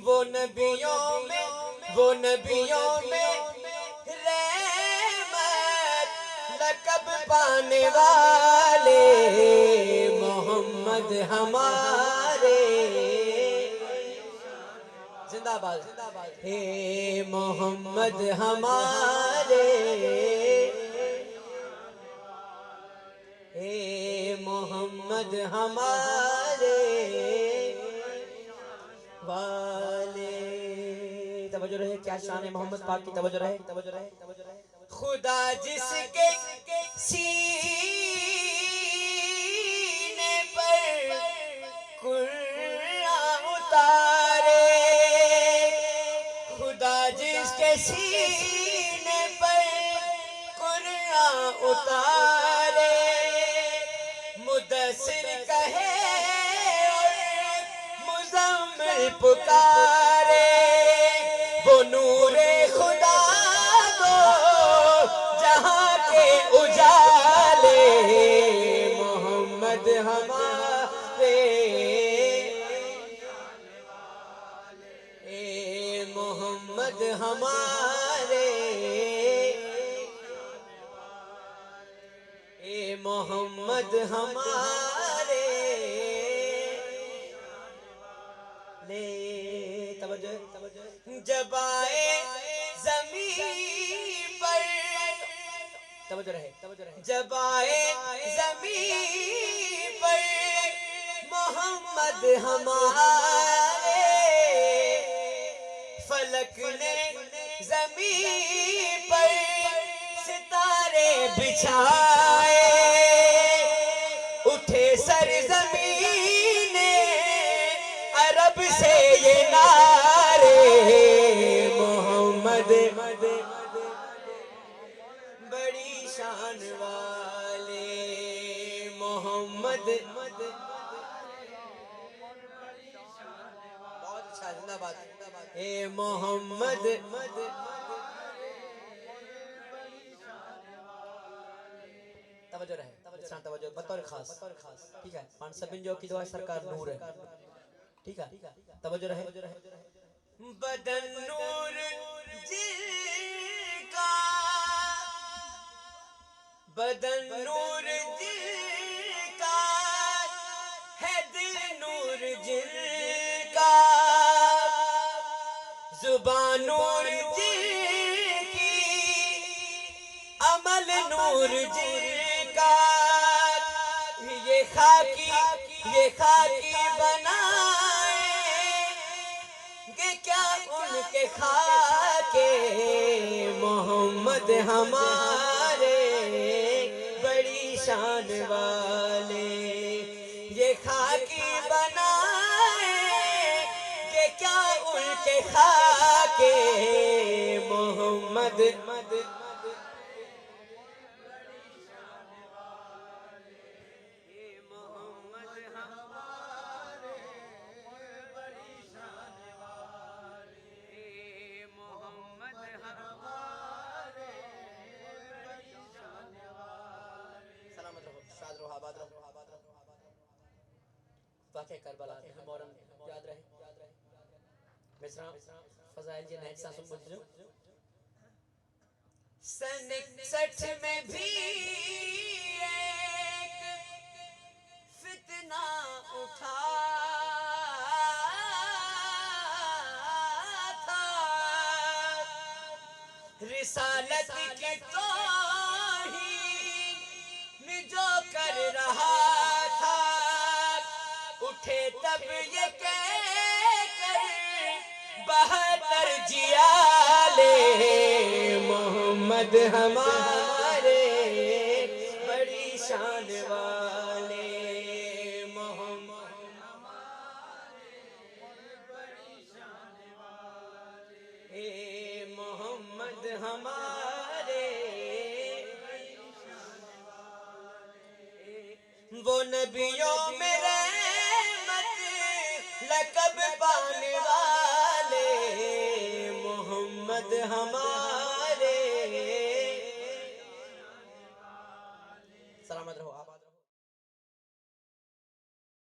वो नबियों में रहमत लक़ब पाने वाले मोहम्मद हमारे जिंदाबाद हे मोहम्मद हमारे हे मोहम्मद हमारे वाले। तवज्जो रहे, क्या शान है मोहम्मद पाक की। तवज्जो रहे। खुदा जिसके सीने पर कुरान उतारे, खुदा जिसके सीने पर कुरान उतारे, मुदस्सिर कहे और मुज़म्मिल पुकारे, वो नूरे खुदा दो जहां के उजाले मोहम्मद हमारे मोहम्मद हमारे मोहम्मद हमारे ले। तवज्जो जब आए ज़मीन पर, तवज्जो रहे, जब आए ज़मीन पर मोहम्मद हमारे, फलक ने ज़मीन पर सितारे बिछाए, उठे सरज़मीने अरब से ये नारे मोहम्मद बड़ी शान वाले मोहम्मद। बहुत अच्छा, जिंदाबाद हे मोहम्मद। तवज्जो रहे, तवज्जो बतौर खास, ठीक है। पान सबिन जो की दुआ सरकार नूर है, ठीक है। तवज्जो रहे। बदन नूर जिनका, बदन नूर जिनका है, दिल नूर जिनका, जुबान नूर जिनकी, अमल नूर जिनका, ये खाकी बनाएंगे क्या उनके खाके मोहम्मद हमारे बड़ी शान वाले, ये खाकी बनाएंगे क्या उनके खाके मोहम्मद। वाक़या करबला मोहर्रम याद रहे। मिसरा फज़ाइल जी नहज सांसों बुझो। सन 61 में भी एक फितना उठा था, रिसालत की तौहीन जो कर रहा था, उठे तब ये कहकर 72 जियाले मोहम्मद हमारे बड़ी शान वाले मोहम्मद हमारे बड़ी शान वाले मोहम्मद हमारे बड़ी शान वाले। वो नबियों में लक़ब पाने वाले मोहम्मद हमारे